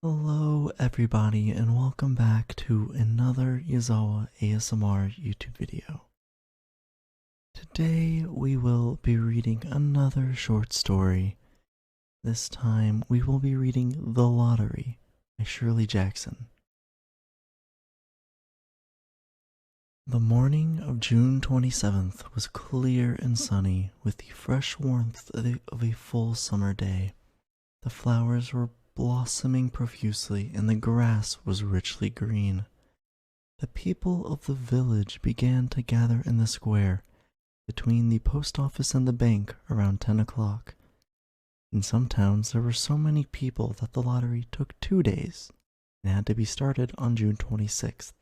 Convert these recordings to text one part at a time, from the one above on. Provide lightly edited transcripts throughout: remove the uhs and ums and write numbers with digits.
Hello everybody and welcome back to another Yazzawa ASMR YouTube video. Today we will be reading another short story. This time we will be reading The Lottery by Shirley Jackson. The morning of June 27th was clear and sunny with the fresh warmth of a full summer day. The flowers were blossoming profusely and the grass was richly green. The people of the village began to gather in the square between the post office and the bank around 10 o'clock. In some towns there were so many people that the lottery took 2 days and had to be started on June 26th.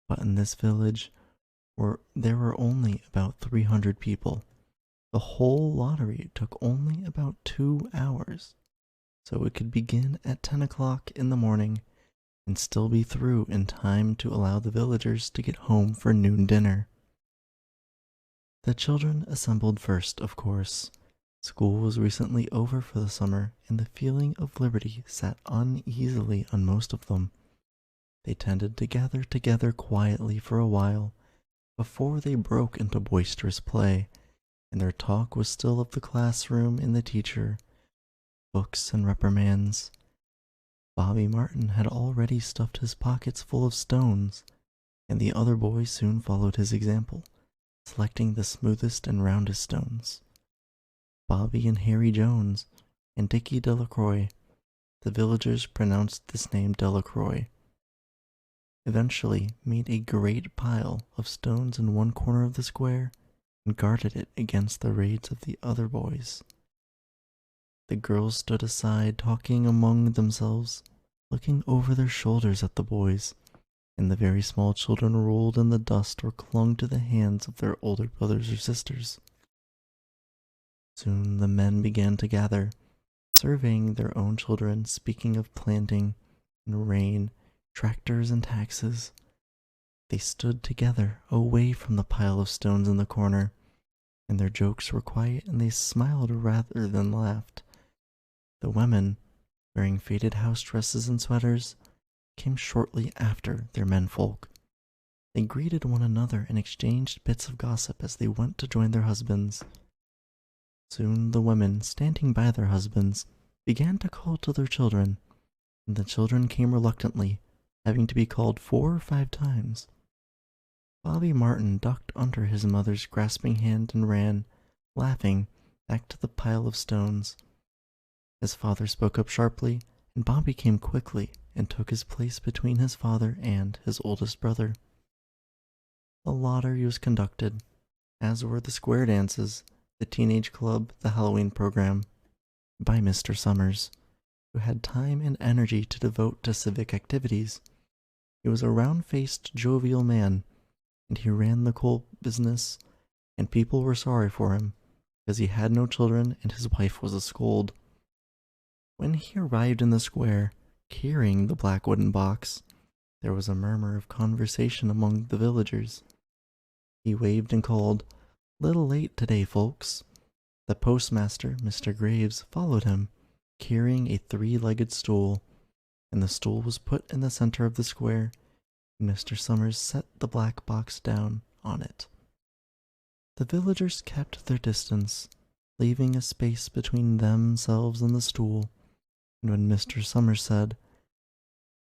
But in this village there were only about 300 people. The whole lottery took only about 2 hours. So it could begin at 10 o'clock in the morning and still be through in time to allow the villagers to get home for noon dinner. The children assembled first, of course. School was recently over for the summer, and the feeling of liberty sat uneasily on most of them. They tended to gather together quietly for a while before they broke into boisterous play, and their talk was still of the classroom and the teacher, books and reprimands. Bobby Martin had already stuffed his pockets full of stones, and the other boys soon followed his example, selecting the smoothest and roundest stones. Bobby and Harry Jones and Dickie Delacroix, the villagers pronounced this name Delacroix, eventually made a great pile of stones in one corner of the square and guarded it against the raids of the other boys. The girls stood aside, talking among themselves, looking over their shoulders at the boys, and the very small children rolled in the dust or clung to the hands of their older brothers or sisters. Soon the men began to gather, surveying their own children, speaking of planting and rain, tractors and taxes. They stood together, away from the pile of stones in the corner, and their jokes were quiet and they smiled rather than laughed. The women, wearing faded house dresses and sweaters, came shortly after their menfolk. They greeted one another and exchanged bits of gossip as they went to join their husbands. Soon the women, standing by their husbands, began to call to their children, and the children came reluctantly, having to be called 4 or 5 times. Bobby Martin ducked under his mother's grasping hand and ran, laughing, back to the pile of stones. His father spoke up sharply, and Bobby came quickly and took his place between his father and his oldest brother. The lottery was conducted, as were the square dances, the teenage club, the Halloween program, by Mr. Summers, who had time and energy to devote to civic activities. He was a round-faced, jovial man, and he ran the coal business, and people were sorry for him, because he had no children and his wife was a scold. When he arrived in the square, carrying the black wooden box, there was a murmur of conversation among the villagers. He waved and called, "Little late today, folks." The postmaster, Mr. Graves, followed him, carrying a 3-legged stool, and the stool was put in the center of the square, and Mr. Summers set the black box down on it. The villagers kept their distance, leaving a space between themselves and the stool, and when Mr. Summers said,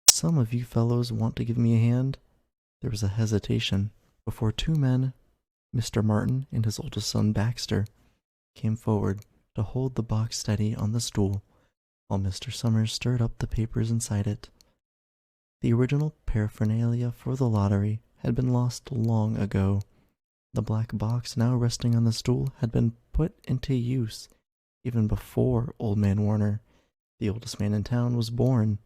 "Some of you fellows want to give me a hand," there was a hesitation before 2 men, Mr. Martin and his oldest son Baxter, came forward to hold the box steady on the stool while Mr. Summers stirred up the papers inside it. The original paraphernalia for the lottery had been lost long ago. The black box now resting on the stool had been put into use even before Old Man Warner, the oldest man in town, was born.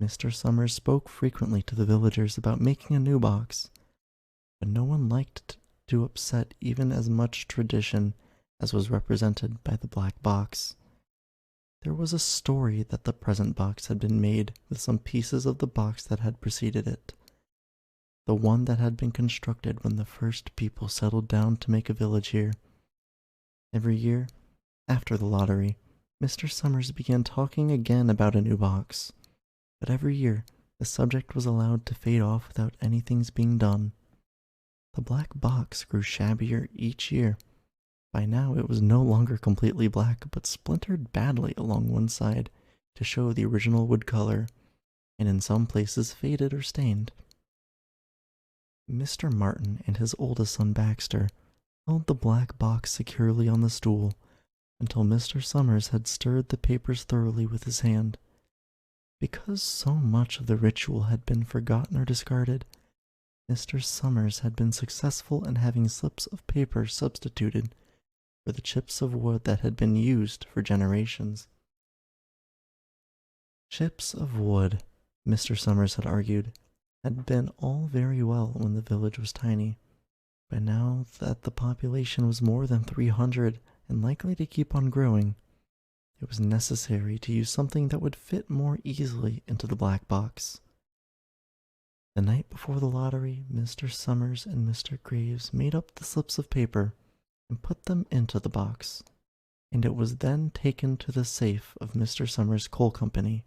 Mr. Summers spoke frequently to the villagers about making a new box, but no one liked to upset even as much tradition as was represented by the black box. There was a story that the present box had been made with some pieces of the box that had preceded it, the one that had been constructed when the first people settled down to make a village here. Every year, after the lottery, Mr. Summers began talking again about a new box, but every year the subject was allowed to fade off without anything's being done. The black box grew shabbier each year. By now it was no longer completely black, but splintered badly along one side to show the original wood color, and in some places faded or stained. Mr. Martin and his oldest son Baxter held the black box securely on the stool until Mr. Summers had stirred the papers thoroughly with his hand. Because so much of the ritual had been forgotten or discarded, Mr. Summers had been successful in having slips of paper substituted for the chips of wood that had been used for generations. Chips of wood, Mr. Summers had argued, had been all very well when the village was tiny, but now that the population was more than 300 and likely to keep on growing, it was necessary to use something that would fit more easily into the black box. The night before the lottery, Mr. Summers and Mr. Graves made up the slips of paper and put them into the box, and it was then taken to the safe of Mr. Summers' coal company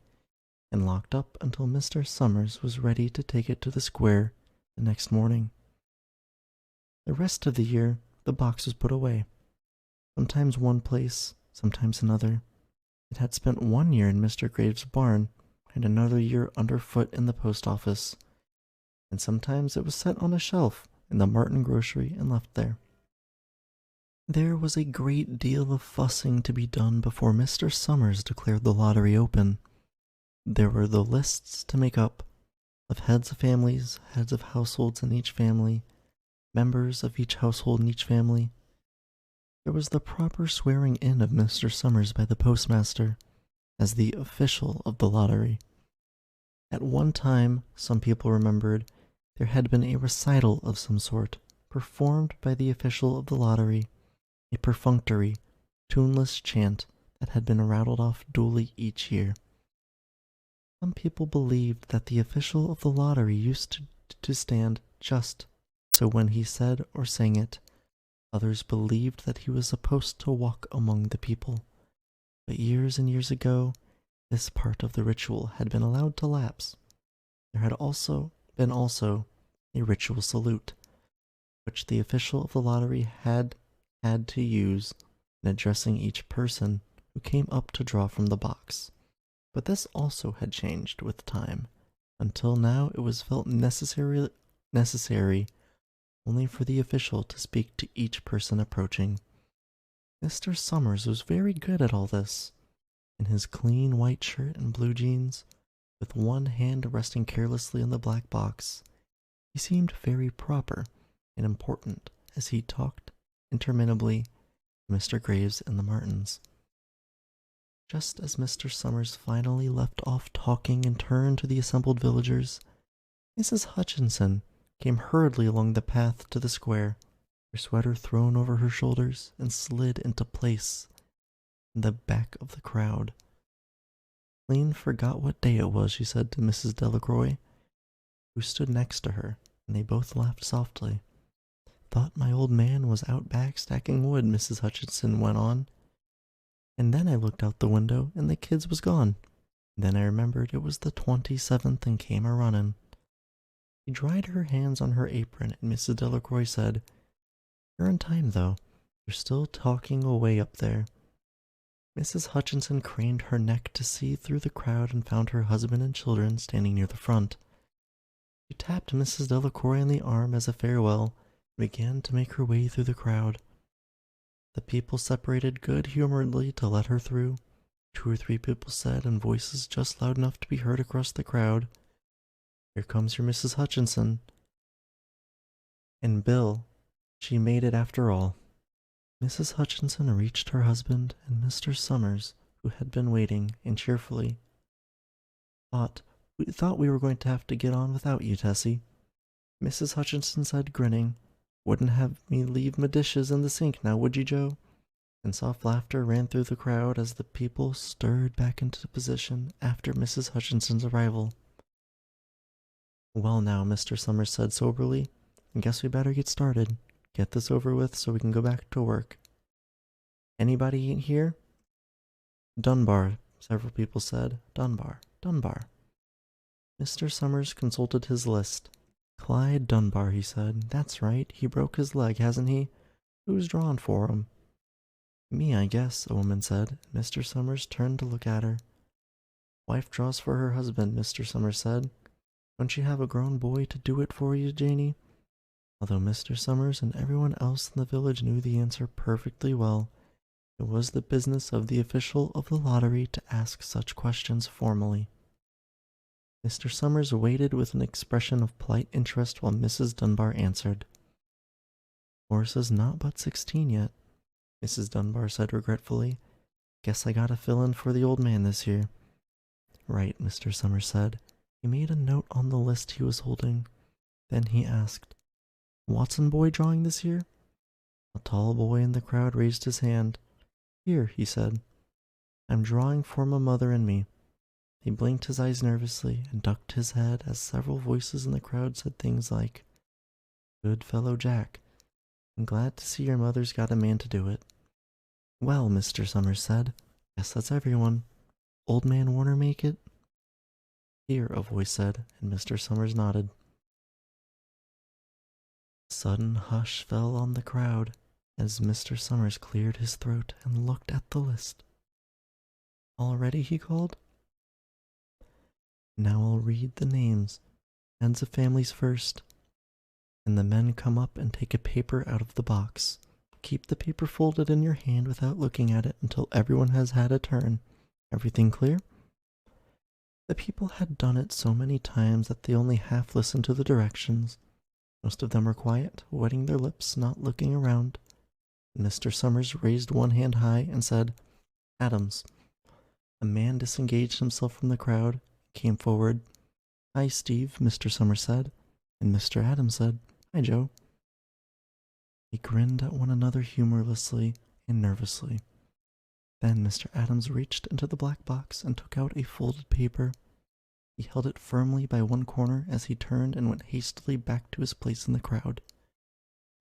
and locked up until Mr. Summers was ready to take it to the square the next morning. The rest of the year, the box was put away, sometimes one place, sometimes another. It had spent 1 year in Mr. Graves' barn and another year underfoot in the post office, and sometimes it was set on a shelf in the Martin grocery and left there. There was a great deal of fussing to be done before Mr. Summers declared the lottery open. There were the lists to make up, of heads of families, heads of households in each family, members of each household in each family. There was the proper swearing in of Mr. Summers by the postmaster as the official of the lottery. At one time, some people remembered, there had been a recital of some sort, performed by the official of the lottery, a perfunctory, tuneless chant that had been rattled off duly each year. Some people believed that the official of the lottery used to stand just so when he said or sang it. Others believed that he was supposed to walk among the people. But years and years ago, this part of the ritual had been allowed to lapse. There had also been a ritual salute, which the official of the lottery had to use in addressing each person who came up to draw from the box. But this also had changed with time. Until now, it was felt necessary only for the official to speak to each person approaching. Mr. Summers was very good at all this. In his clean white shirt and blue jeans, with one hand resting carelessly on the black box, he seemed very proper and important as he talked interminably to Mr. Graves and the Martins. Just as Mr. Summers finally left off talking and turned to the assembled villagers, Mrs. Hutchinson came hurriedly along the path to the square, her sweater thrown over her shoulders, and slid into place in the back of the crowd. Clean forgot what day it was, she said to Mrs. Delacroix, who stood next to her, and they both laughed softly. Thought my old man was out back stacking wood, Mrs. Hutchinson went on. And then I looked out the window, and the kids was gone. And then I remembered it was the 27th and came a-runnin'. She dried her hands on her apron, and Mrs. Delacroix said, You're in time, though. They're still talking away up there. Mrs. Hutchinson craned her neck to see through the crowd and found her husband and children standing near the front. She tapped Mrs. Delacroix on the arm as a farewell and began to make her way through the crowd. The people separated good-humoredly to let her through. 2 or 3 people said in voices just loud enough to be heard across the crowd, Here comes your Mrs. Hutchinson. And Bill, she made it after all. Mrs. Hutchinson reached her husband and Mr. Summers, who had been waiting, and cheerfully, We thought we were going to have to get on without you, Tessie. Mrs. Hutchinson said, grinning, Wouldn't have me leave my dishes in the sink now, would you, Joe? And soft laughter ran through the crowd as the people stirred back into position after Mrs. Hutchinson's arrival. Well now, Mr. Summers said soberly, I guess we better get started. Get this over with so we can go back to work. Anybody in here? Dunbar, several people said. Dunbar, Dunbar. Mr. Summers consulted his list. Clyde Dunbar, he said. That's right, he broke his leg, hasn't he? Who's drawn for him? Me, I guess, a woman said. Mr. Summers turned to look at her. Wife draws for her husband, Mr. Summers said. Don't you have a grown boy to do it for you, Janie? Although Mr. Summers and everyone else in the village knew the answer perfectly well, it was the business of the official of the lottery to ask such questions formally. Mr. Summers waited with an expression of polite interest while Mrs. Dunbar answered. Horace is not but 16 yet, Mrs. Dunbar said regretfully. Guess I gotta fill in for the old man this year. Right, Mr. Summers said. He made a note on the list he was holding. Then he asked, Watson boy drawing this year? A tall boy in the crowd raised his hand. Here, he said. I'm drawing for my mother and me. He blinked his eyes nervously and ducked his head as several voices in the crowd said things like, Good fellow Jack. I'm glad to see your mother's got a man to do it. Well, Mr. Summers said, guess that's everyone. Old man Warner make it? Here, a voice said, and Mr. Summers nodded. A sudden hush fell on the crowd as Mr. Summers cleared his throat and looked at the list. Already, he called. Now I'll read the names. Heads of families first. And the men come up and take a paper out of the box. Keep the paper folded in your hand without looking at it until everyone has had a turn. Everything clear? The people had done it so many times that they only half listened to the directions. Most of them were quiet, wetting their lips, not looking around. Mr. Summers raised one hand high and said, Adams. A man disengaged himself from the crowd, came forward. Hi, Steve, Mr. Summers said, and Mr. Adams said, Hi, Joe. They grinned at one another humorlessly and nervously. Then Mr. Adams reached into the black box and took out a folded paper. He held it firmly by one corner as he turned and went hastily back to his place in the crowd,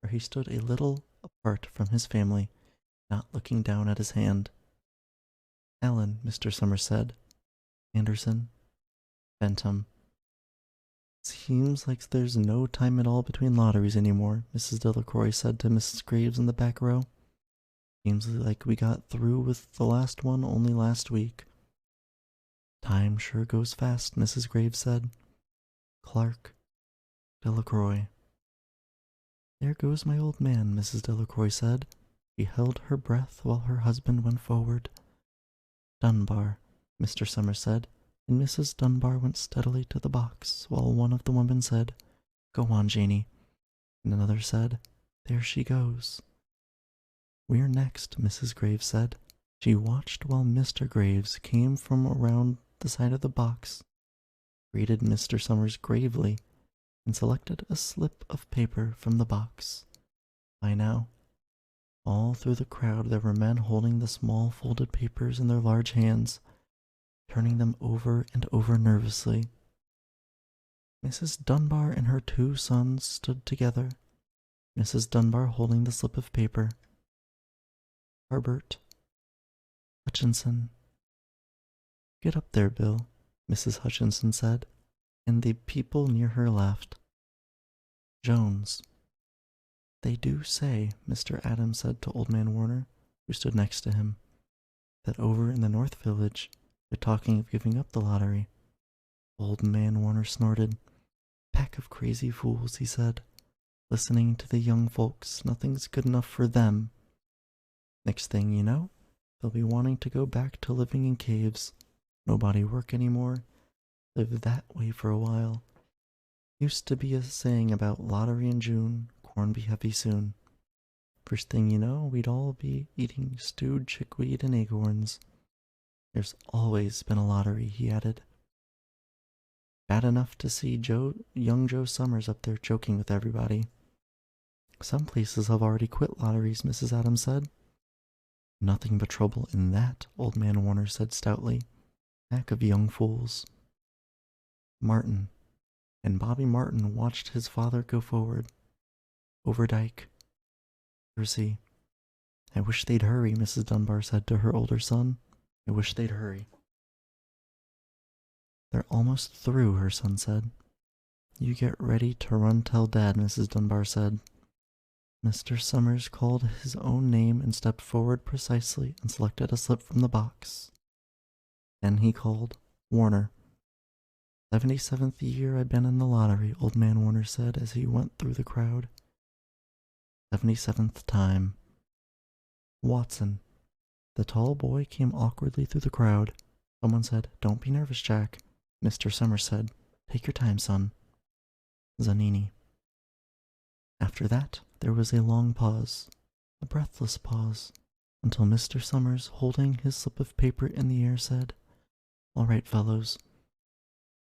where he stood a little apart from his family, not looking down at his hand. Ellen, Mr. Summers said. Anderson. Bentham. Seems like there's no time at all between lotteries anymore, Mrs. Delacroix said to Mrs. Graves in the back row. Seems like we got through with the last one only last week. Time sure goes fast, Mrs. Graves said. Clark. Delacroix. There goes my old man, Mrs. Delacroix said. She held her breath while her husband went forward. Dunbar, Mr. Summers said, and Mrs. Dunbar went steadily to the box, while one of the women said, Go on, Janie, and another said, There she goes. We're next, Mrs. Graves said. She watched while Mr. Graves came from around the side of the box, greeted Mr. Summers gravely, and selected a slip of paper from the box. By now, all through the crowd there were men holding the small folded papers in their large hands, turning them over and over nervously. Mrs. Dunbar and her two sons stood together, Mrs. Dunbar holding the slip of paper. Herbert. Hutchinson. Get up there, Bill, Mrs. Hutchinson said, and the people near her laughed. Jones. They do say, Mr. Adams said to Old Man Warner, who stood next to him, that over in the North Village they're talking of giving up the lottery. Old Man Warner snorted. Pack of crazy fools, he said. Listening to the young folks, nothing's good enough for them. Next thing you know, they'll be wanting to go back to living in caves. Nobody work anymore. Live that way for a while. Used to be a saying about lottery in June, corn be heavy soon. First thing you know, we'd all be eating stewed chickweed and acorns. There's always been a lottery, he added. Bad enough to see young Joe Summers up there joking with everybody. Some places have already quit lotteries, Mrs. Adams said. Nothing but trouble in that, Old Man Warner said stoutly. Pack of young fools. Martin. And Bobby Martin watched his father go forward. Overdyke. Percy. I wish they'd hurry, Mrs. Dunbar said to her older son. I wish they'd hurry. They're almost through, her son said. You get ready to run tell Dad, Mrs. Dunbar said. Mr. Summers called his own name and stepped forward precisely and selected a slip from the box. Then he called, Warner. 77th year I've been in the lottery, old man Warner said as he went through the crowd. 77th time. Watson. The tall boy came awkwardly through the crowd. Someone said, Don't be nervous, Jack. Mr. Summers said, Take your time, son. Zanini. After that, there was a long pause, a breathless pause, until Mr. Summers, holding his slip of paper in the air, said, All right, fellows.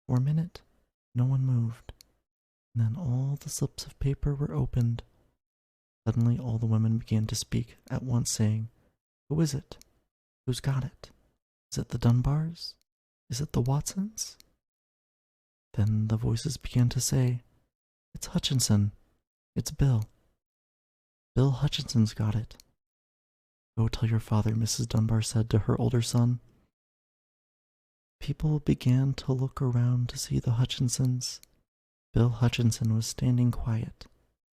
For a minute, no one moved, and then all the slips of paper were opened. Suddenly all the women began to speak at once, saying, Who is it? Who's got it? Is it the Dunbars? Is it the Watsons? Then the voices began to say, It's Hutchinson. It's Bill. Bill Hutchinson's got it. Go tell your father, Mrs. Dunbar said to her older son. People began to look around to see the Hutchinsons. Bill Hutchinson was standing quiet,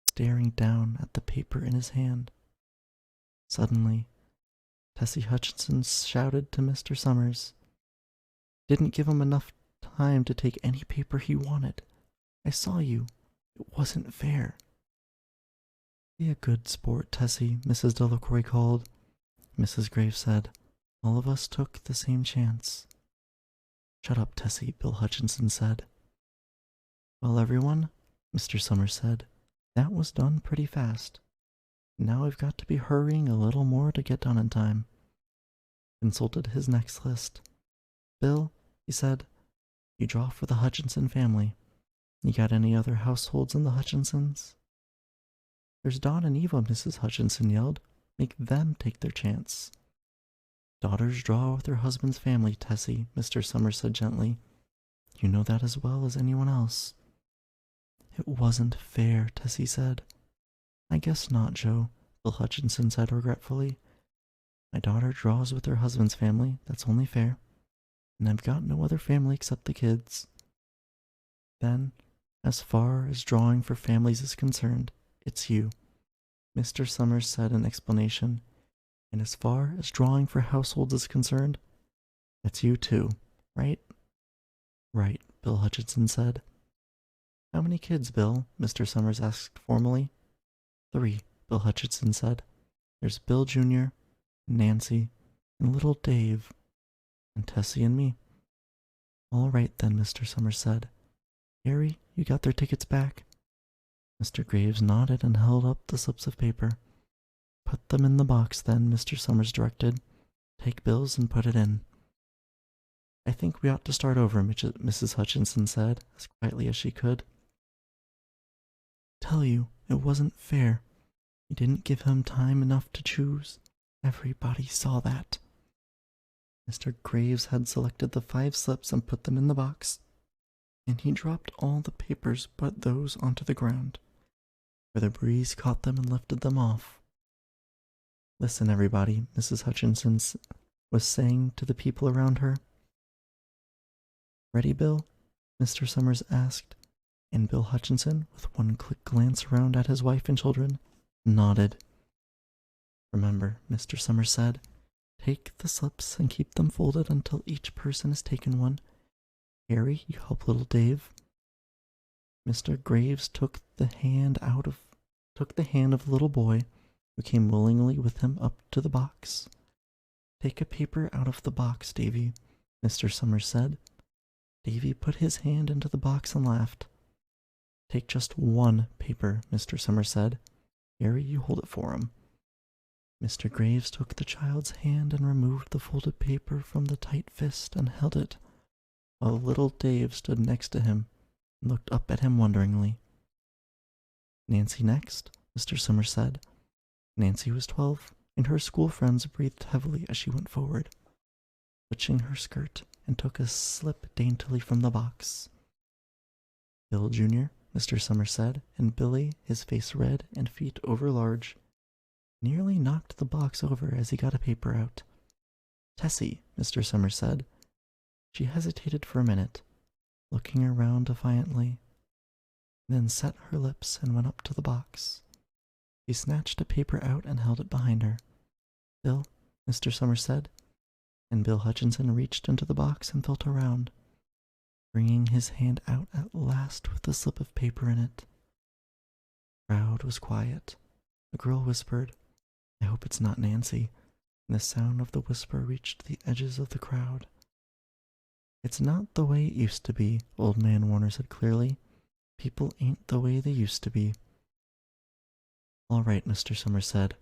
staring down at the paper in his hand. Suddenly, Tessie Hutchinson shouted to Mr. Summers, Didn't give him enough time to take any paper he wanted. I saw you. It wasn't fair. Be a good sport, Tessie, Mrs. Delacroix called. Mrs. Graves said, All of us took the same chance. Shut up, Tessie, Bill Hutchinson said. Well, everyone, Mr. Summers said, that was done pretty fast. Now I've got to be hurrying a little more to get done in time. Consulted his next list. Bill, he said, you draw for the Hutchinson family. You got any other households in the Hutchinsons? There's Don and Eva, Mrs. Hutchinson yelled. Make them take their chance. Daughters draw with their husband's family, Tessie, Mr. Summers said gently. You know that as well as anyone else. It wasn't fair, Tessie said. I guess not, Joe, Bill Hutchinson said regretfully. My daughter draws with her husband's family, that's only fair. And I've got no other family except the kids. Then, as far as drawing for families is concerned, it's you, Mr. Summers said in explanation. And as far as drawing for households is concerned, that's you too, right? Right, Bill Hutchinson said. How many kids, Bill? Mr. Summers asked formally. 3, Bill Hutchinson said. There's Bill Jr., Nancy, and little Dave, and Tessie and me. All right then, Mr. Summers said. Harry, you got their tickets back? Mr. Graves nodded and held up the slips of paper. Put them in the box then, Mr. Summers directed. Take Bill's and put it in. I think we ought to start over, Mrs. Hutchinson said, as quietly as she could. Tell you, it wasn't fair. You didn't give him time enough to choose. Everybody saw that. Mr. Graves had selected the 5 slips and put them in the box, and he dropped all the papers but those onto the ground, where the breeze caught them and lifted them off. Listen, everybody, Mrs. Hutchinson was saying to the people around her. Ready, Bill? Mr. Summers asked, and Bill Hutchinson, with one quick glance around at his wife and children, nodded. Remember, Mr. Summers said, take the slips and keep them folded until each person has taken one. Harry, you help little Dave. Mr. Graves took the hand of the little boy, who came willingly with him up to the box. Take a paper out of the box, Davy, Mr. Summers said. Davy put his hand into the box and laughed. Take just one paper, Mr. Summers said. Harry, you hold it for him. Mr. Graves took the child's hand and removed the folded paper from the tight fist and held it, while little Dave stood next to him and looked up at him wonderingly. Nancy next, Mr. Summers said. Nancy was 12, and her school friends breathed heavily as she went forward, twitching her skirt, and took a slip daintily from the box. Bill Jr., Mr. Summers said, and Billy, his face red and feet overlarge, nearly knocked the box over as he got a paper out. Tessie, Mr. Summers said. She hesitated for a minute, looking around defiantly, then set her lips and went up to the box. She snatched a paper out and held it behind her. Bill, Mr. Summers said, and Bill Hutchinson reached into the box and felt around, bringing his hand out at last with the slip of paper in it. The crowd was quiet. A girl whispered, "I hope it's not Nancy," and the sound of the whisper reached the edges of the crowd. "It's not the way it used to be," Old Man Warner said clearly. "People ain't the way they used to be." "All right," Mr. Summers said.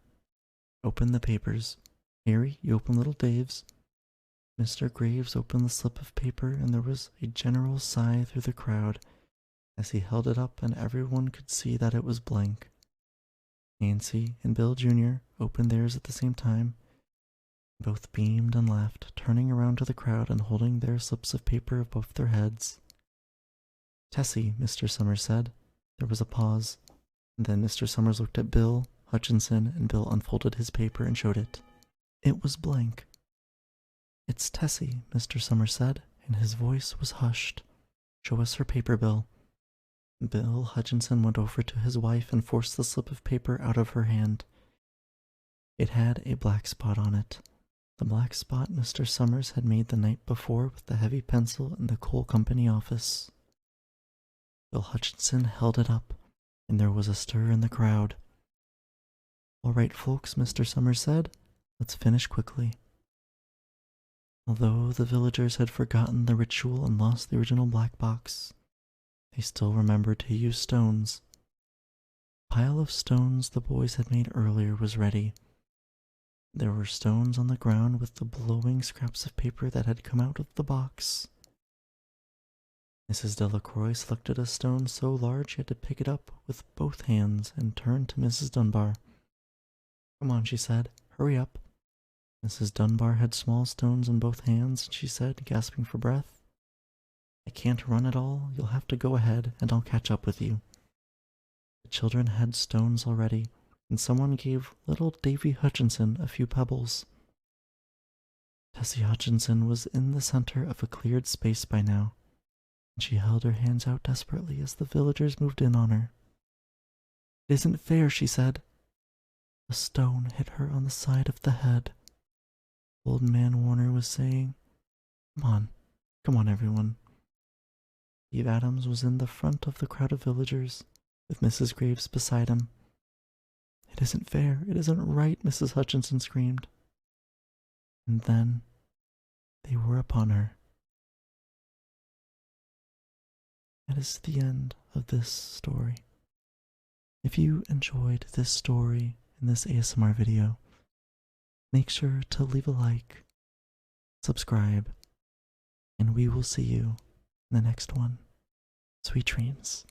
"Open the papers. Harry, you open little Dave's." Mr. Graves opened the slip of paper, and there was a general sigh through the crowd as he held it up, and everyone could see that it was blank. Nancy and Bill Jr. opened theirs at the same time. Both beamed and laughed, turning around to the crowd and holding their slips of paper above their heads. "Tessie," Mr. Summers said. There was a pause, and then Mr. Summers looked at Bill Hutchinson, and Bill unfolded his paper and showed it. It was blank. "It's Tessie," Mr. Summers said, and his voice was hushed. "Show us her paper, Bill." Bill Hutchinson went over to his wife and forced the slip of paper out of her hand. It had a black spot on it. The black spot Mr. Summers had made the night before with the heavy pencil in the coal company office. Bill Hutchinson held it up, and there was a stir in the crowd. "All right, folks," Mr. Summers said. "Let's finish quickly." Although the villagers had forgotten the ritual and lost the original black box, they still remembered to use stones. The pile of stones the boys had made earlier was ready. There were stones on the ground with the blowing scraps of paper that had come out of the box. Mrs. Delacroix selected a stone so large she had to pick it up with both hands and turned to Mrs. Dunbar. "Come on," she said. "Hurry up." Mrs. Dunbar had small stones in both hands, and she said, gasping for breath, "I can't run at all. You'll have to go ahead, and I'll catch up with you." The children had stones already, and someone gave little Davy Hutchinson a few pebbles. Tessie Hutchinson was in the center of a cleared space by now, and she held her hands out desperately as the villagers moved in on her. "It isn't fair," she said. A stone hit her on the side of the head. Old Man Warner was saying, Come on, everyone." Steve Adams was in the front of the crowd of villagers, with Mrs. Graves beside him. "It isn't fair, it isn't right," Mrs. Hutchinson screamed. And then they were upon her. That is the end of this story. If you enjoyed this story in this ASMR video, make sure to leave a like, subscribe, and we will see you in the next one. Sweet dreams.